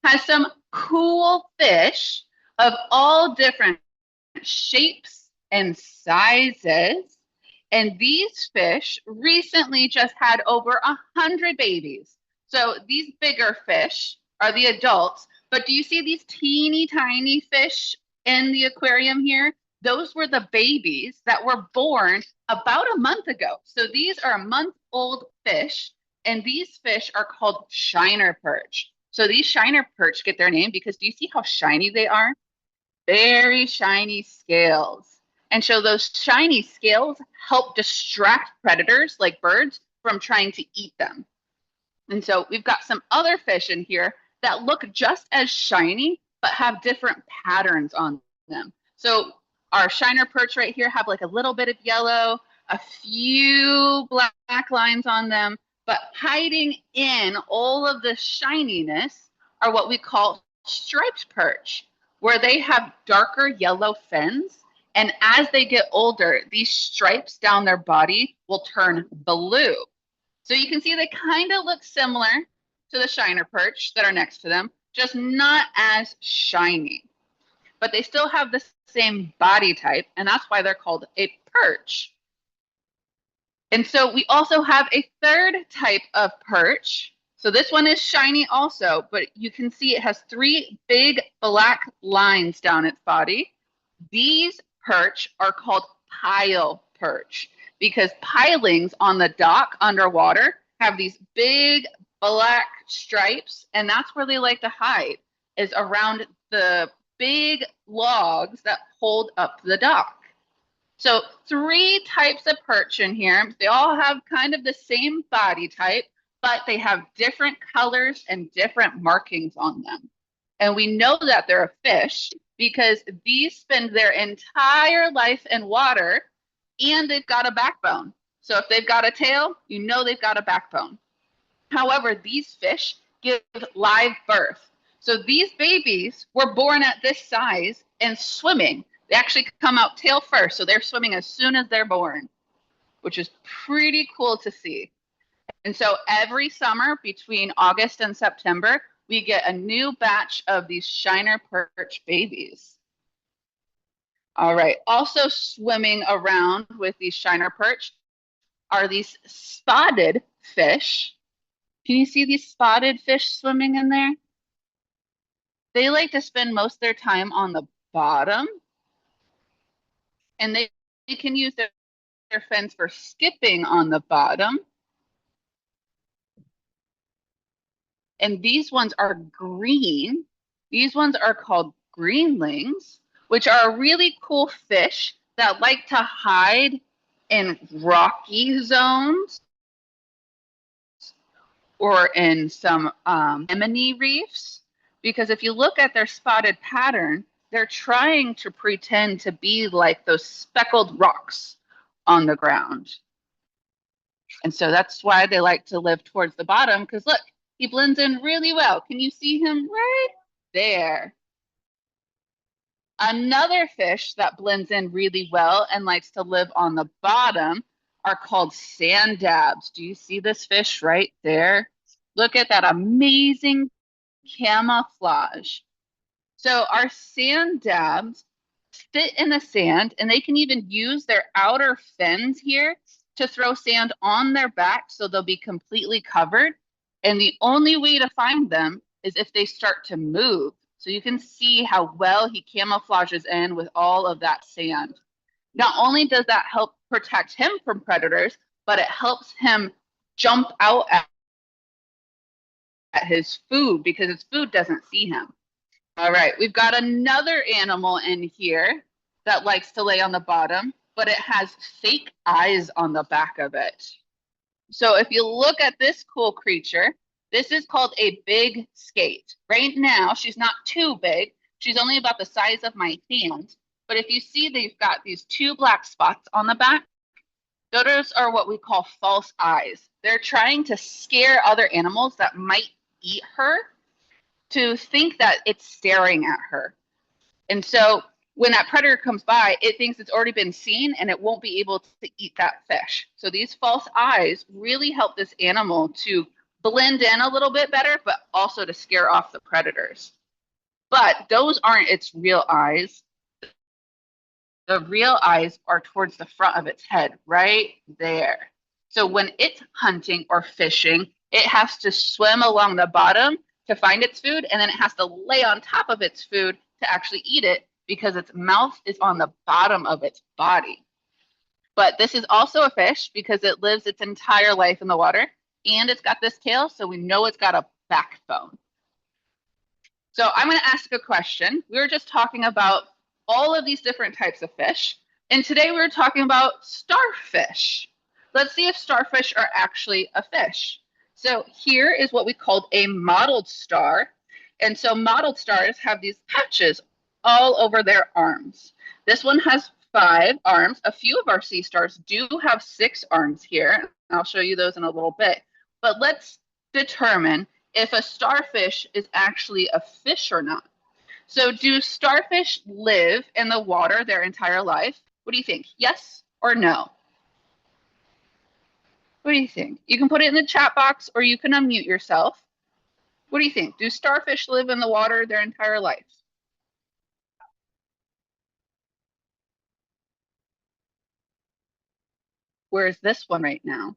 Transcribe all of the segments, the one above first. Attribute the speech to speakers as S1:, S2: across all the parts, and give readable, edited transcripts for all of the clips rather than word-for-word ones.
S1: has some cool fish of all different shapes and sizes. And these fish recently just had over 100 babies. So these bigger fish are the adults. But do you see these teeny tiny fish in the aquarium here? Those were the babies that were born about a month ago. So these are a month-old fish, and these fish are called shiner perch. So these shiner perch get their name because do you see how shiny they are? Very shiny scales. And so those shiny scales help distract predators like birds from trying to eat them. And so we've got some other fish in here that look just as shiny, but have different patterns on them. So our shiner perch right here have like a little bit of yellow, a few black lines on them, but hiding in all of the shininess are what we call striped perch, where they have darker yellow fins. And as they get older, these stripes down their body will turn blue. So you can see they kind of look similar to the shiner perch that are next to them, just not as shiny. But they still have the same body type, and that's why they're called a perch. And so we also have a third type of perch. So this one is shiny also, but you can see it has three big black lines down its body. These perch are called pile perch because pilings on the dock underwater have these big black stripes, and that's where they like to hide, is around the big logs that hold up the dock. So three types of perch in here. They all have kind of the same body type, but they have different colors and different markings on them. And we know that they're a fish because these spend their entire life in water and they've got a backbone. So if they've got a tail, you know they've got a backbone. However, these fish give live birth. So these babies were born at this size and swimming. They actually come out tail first, so they're swimming as soon as they're born, which is pretty cool to see. And so every summer between August and September, we get a new batch of these shiner perch babies. All right, also swimming around with these shiner perch are these spotted fish. Can you see these spotted fish swimming in there? They like to spend most of their time on the bottom, and they can use their fins for skipping on the bottom. And these ones are green. These ones are called greenlings, which are a really cool fish that like to hide in rocky zones or in some anemone reefs. Because if you look at their spotted pattern, they're trying to pretend to be like those speckled rocks on the ground. And so that's why they like to live towards the bottom, because look, he blends in really well. Can you see him right there? Another fish that blends in really well and likes to live on the bottom are called sand dabs. Do you see this fish right there? Look at that amazing camouflage. So our sand dabs sit in the sand, and they can even use their outer fins here to throw sand on their back so they'll be completely covered. And the only way to find them is if they start to move. So you can see how well he camouflages in with all of that sand. Not only does that help protect him from predators, but it helps him jump out at his food because his food doesn't see him. All right, we've got another animal in here that likes to lay on the bottom, but it has fake eyes on the back of it. So if you look at this cool creature, this is called a big skate. Right now, she's not too big. She's only about the size of my hand. But if you see they've got these two black spots on the back, those are what we call false eyes. They're trying to scare other animals that might eat her to think that it's staring at her. And so when that predator comes by, it thinks it's already been seen and it won't be able to eat that fish. So these false eyes really help this animal to blend in a little bit better, but also to scare off the predators. But those aren't its real eyes. The real eyes are towards the front of its head, right there. So when it's hunting or fishing, it has to swim along the bottom to find its food, and then it has to lay on top of its food to actually eat it because its mouth is on the bottom of its body. But this is also a fish because it lives its entire life in the water, and it's got this tail, so we know it's got a backbone. So I'm going to ask a question. We were just talking about all of these different types of fish, and today we're talking about starfish. Let's see if starfish are actually a fish. So here is what we called a mottled star. And so mottled stars have these patches all over their arms. This one has 5 arms. A few of our sea stars do have 6 arms here. I'll show you those in a little bit. But let's determine if a starfish is actually a fish or not. So do starfish live in the water their entire life? What do you think? Yes or no? What do you think? You can put it in the chat box or you can unmute yourself. What do you think? Do starfish live in the water their entire life? Where's this one right now?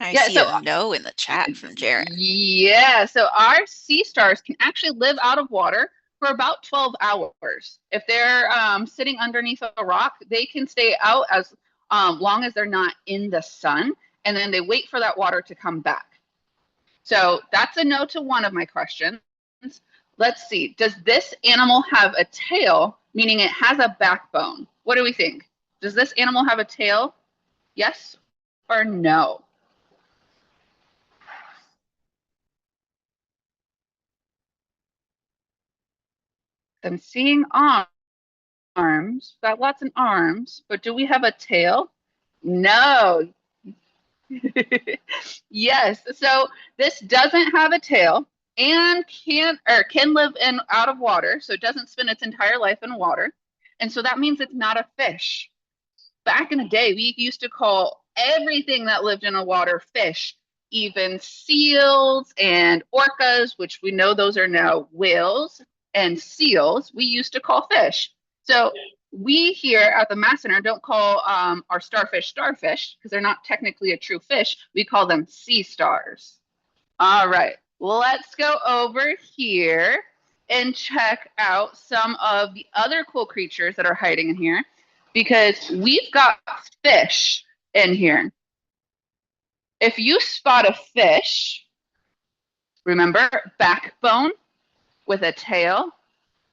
S2: I see a no in the chat from Jared.
S1: Yeah, so our sea stars can actually live out of water for about 12 hours. If they're sitting underneath a rock, they can stay out as long as they're not in the sun, and then they wait for that water to come back. So that's a no to one of my questions. Let's see. Does this animal have a tail, meaning it has a backbone? What do we think? Does this animal have a tail? Yes or no? I'm seeing arms. Got lots of arms, but do we have a tail? No. Yes. So this doesn't have a tail and can live in out of water, so it doesn't spend its entire life in water. And so that means it's not a fish. Back in the day, we used to call everything that lived in the water fish, even seals and orcas, which we know those are now whales, and seals, we used to call fish. So we here at the Mass Center don't call our starfish because they're not technically a true fish. We call them sea stars. All right, let's go over here and check out some of the other cool creatures that are hiding in here, because we've got fish in here. If you spot a fish, remember, backbone with a tail,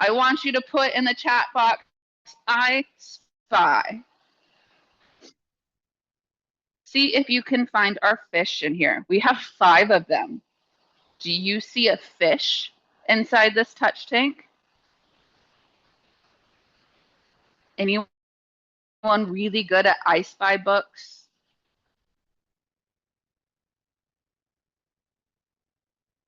S1: I want you to put in the chat box, I spy. See if you can find our fish in here. We have 5 of them. Do you see a fish inside this touch tank? Anyone really good at I Spy books?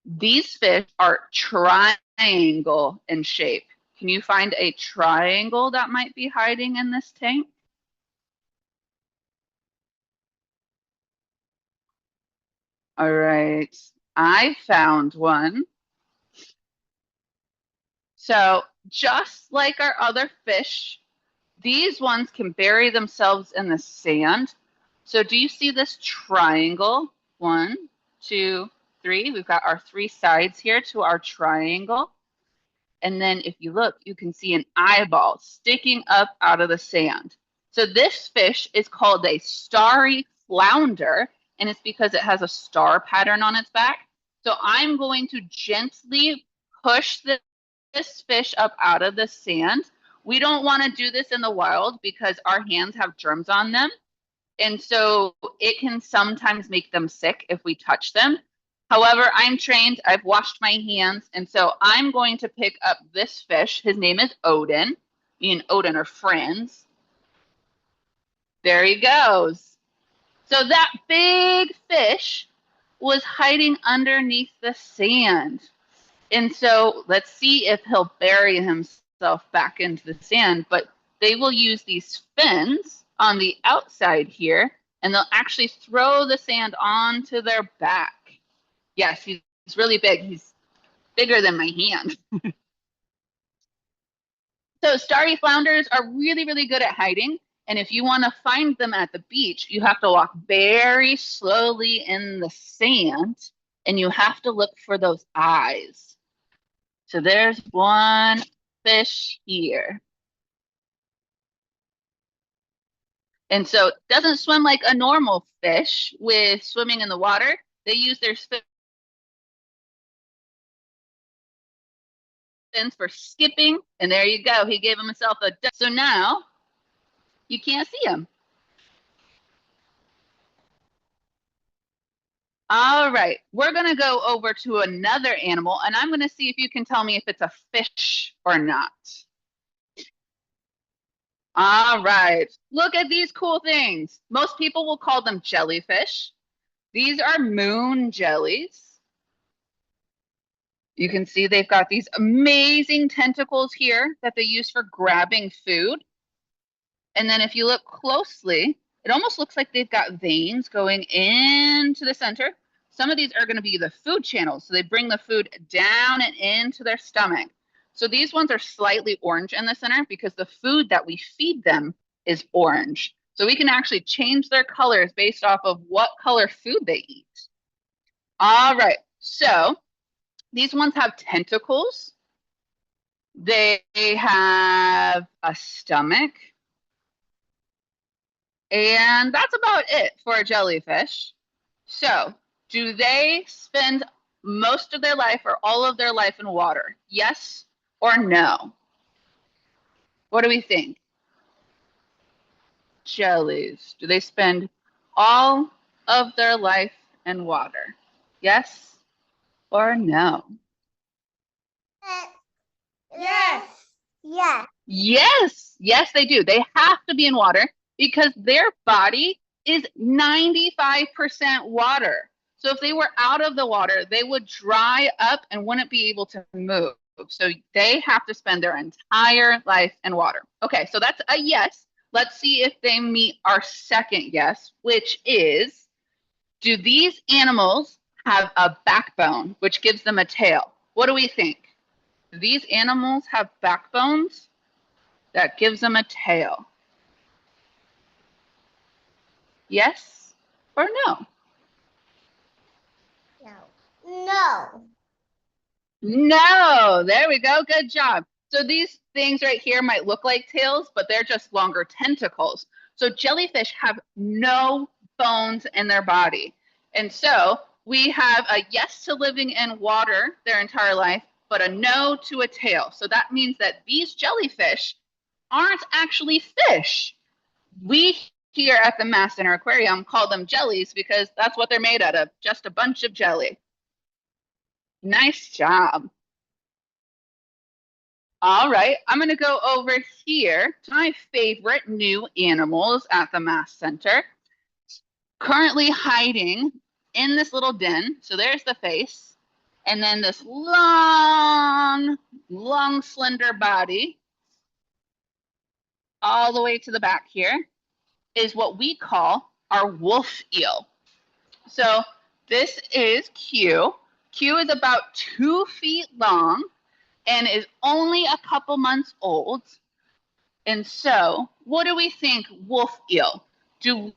S1: These fish are triangle in shape. Can you find a triangle that might be hiding in this tank? All right, I found one. So just like our other fish, these ones can bury themselves in the sand. So do you see this triangle? 1, 2, 3. We've got our 3 sides here to our triangle. And then if you look, you can see an eyeball sticking up out of the sand. So this fish is called a starry flounder, and it's because it has a star pattern on its back. So I'm going to gently push this fish up out of the sand. We don't want to do this in the wild because our hands have germs on them. And so it can sometimes make them sick if we touch them. However, I'm trained, I've washed my hands, and so I'm going to pick up this fish. His name is Odin. Me and Odin are friends. There he goes. So that big fish was hiding underneath the sand. And so let's see if he'll bury himself back into the sand. But they will use these fins on the outside here, and they'll actually throw the sand onto their back. Yes, he's really big. He's bigger than my hand. So starry flounders are really, really good at hiding. And if you want to find them at the beach, you have to walk very slowly in the sand, and you have to look for those eyes. So there's one fish here. And so it doesn't swim like a normal fish with swimming in the water. They use their fins for skipping. And there you go. He gave himself a duck. So now you can't see him. All right, we're going to go over to another animal, and I'm going to see if you can tell me if it's a fish or not. All right, look at these cool things. Most people will call them jellyfish. These are moon jellies. You can see they've got these amazing tentacles here that they use for grabbing food. And then if you look closely, it almost looks like they've got veins going into the center. Some of these are going to be the food channels. So they bring the food down and into their stomach. So these ones are slightly orange in the center because the food that we feed them is orange. So we can actually change their colors based off of what color food they eat. All right, so these ones have tentacles. They have a stomach. And that's about it for a jellyfish. So, do they spend most of their life or all of their life in water? Yes or no? What do we think? Jellies. Do they spend all of their life in water? Yes or no?
S3: Yes. Yes.
S1: Yes. Yes, they do. They have to be in water because their body is 95% water. So if they were out of the water, they would dry up and wouldn't be able to move. So they have to spend their entire life in water. Okay, so that's a yes. Let's see if they meet our second yes, which is, do these animals have a backbone, which gives them a tail? What do we think? Do these animals have backbones that gives them a tail? Yes or no?
S3: No.
S1: No. There we go. Good job. So these things right here might look like tails, but they're just longer tentacles. So jellyfish have no bones in their body. And so we have a yes to living in water their entire life, but a no to a tail. So that means that these jellyfish aren't actually fish. We here at the Mass Center Aquarium call them jellies because that's what they're made out of, just a bunch of jelly. Nice job. All right, I'm going to go over here to my favorite new animals at the Mass Center. Currently hiding in this little den. So there's the face. And then this long, slender body all the way to the back here is what we call our wolf eel. So this is Q. Q is about 2 feet long and is only a couple months old. And so what do we think wolf eel? Do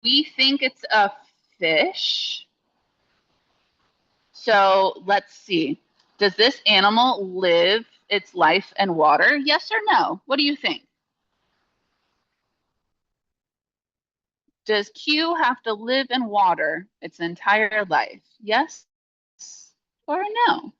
S1: we think it's a fish? So let's see. Does this animal live its life in water? Yes or no? What do you think? Does Q have to live in water its entire life? Yes or no?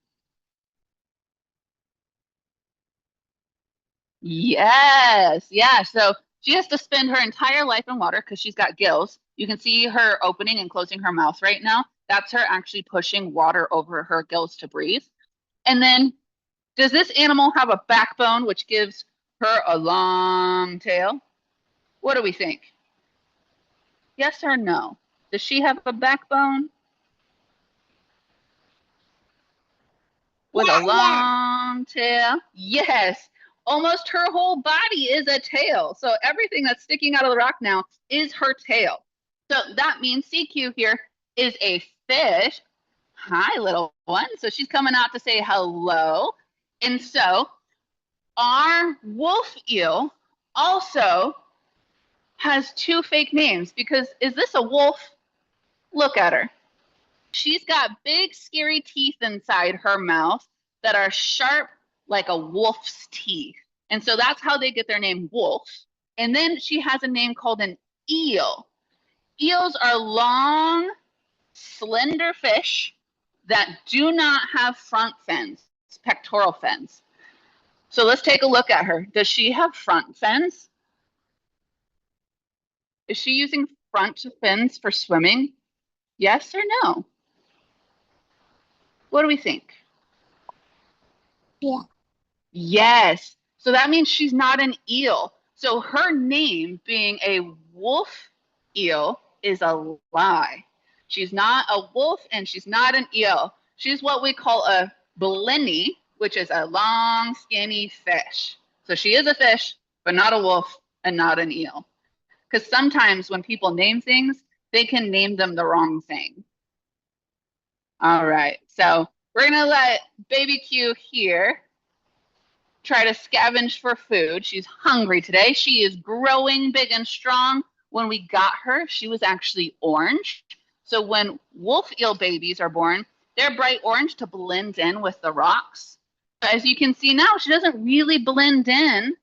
S1: Yes, yeah. So she has to spend her entire life in water because she's got gills. You can see her opening and closing her mouth right now. That's her actually pushing water over her gills to breathe. And then, does this animal have a backbone, which gives her a long tail? What do we think? Yes or no? Does she have a backbone? With a long tail? Yes. Almost her whole body is a tail. So everything that's sticking out of the rock now is her tail. So that means CQ here is a fish. Hi, little one. So she's coming out to say hello. And so our wolf eel also has two fake names because is this a wolf? Look at her. She's got big, scary teeth inside her mouth that are sharp like a wolf's teeth. And so that's how they get their name wolf. And then she has a name called an eel. Eels are long, slender fish that do not have front fins, pectoral fins. So let's take a look at her. Does she have front fins? Is she using front fins for swimming? Yes or no? What do we think?
S3: Yeah.
S1: Yes. So that means she's not an eel. So her name being a wolf eel is a lie. She's not a wolf and she's not an eel. She's what we call a blenny, which is a long, skinny fish. So she is a fish, but not a wolf and not an eel. Because sometimes when people name things, they can name them the wrong thing. All right, so we're gonna let baby Q here try to scavenge for food. She's hungry today. She is growing big and strong. When we got her, she was actually orange. So when wolf eel babies are born, they're bright orange to blend in with the rocks. As you can see now, she doesn't really blend in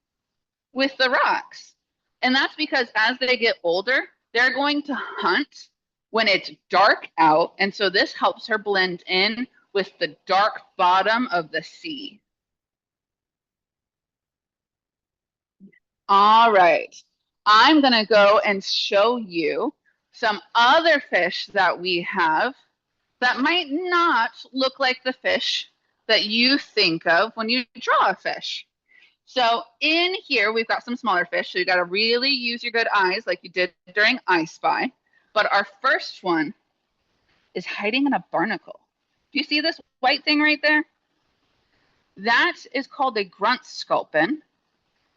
S1: with the rocks. And that's because as they get older, they're going to hunt when it's dark out. And so this helps her blend in with the dark bottom of the sea. All right, I'm gonna go and show you some other fish that we have that might not look like the fish that you think of when you draw a fish. So in here, we've got some smaller fish. So you got to really use your good eyes like you did during I Spy. But our first one is hiding in a barnacle. Do you see this white thing right there? That is called a grunt sculpin.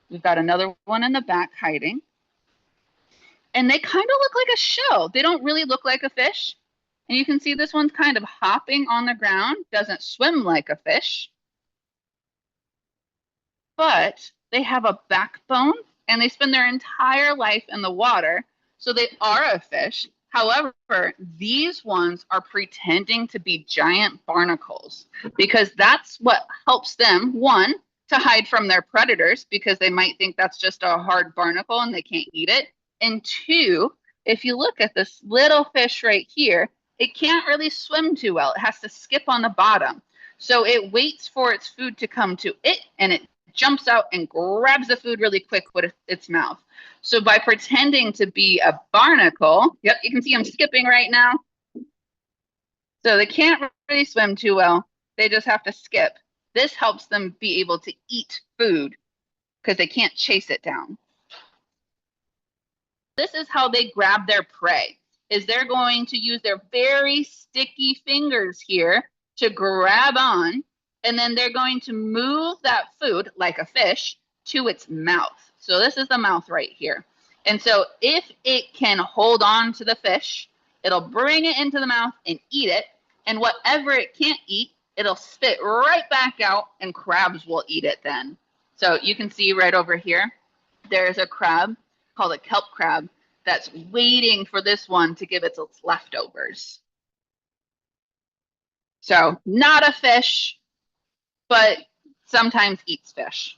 S1: We've got another one in the back hiding. And they kind of look like a shell. They don't really look like a fish. And you can see this one's kind of hopping on the ground, doesn't swim like a fish. But they have a backbone and they spend their entire life in the water. So they are a fish. However, these ones are pretending to be giant barnacles because that's what helps them, one, to hide from their predators because they might think that's just a hard barnacle and they can't eat it. And two, if you look at this little fish right here, it can't really swim too well. It has to skip on the bottom. So it waits for its food to come to it and it jumps out and grabs the food really quick with its mouth. So by pretending to be a barnacle, yep, you can see I'm skipping right now. So they can't really swim too well. They just have to skip. This helps them be able to eat food because they can't chase it down. This is how they grab their prey, is they're going to use their very sticky fingers here to grab on, and then they're going to move that food, like a fish, to its mouth. So this is the mouth right here. And so if it can hold on to the fish, it'll bring it into the mouth and eat it. And whatever it can't eat, it'll spit right back out and crabs will eat it then. So you can see right over here, there's a crab called a kelp crab that's waiting for this one to give its leftovers. So not a fish, but sometimes eats fish.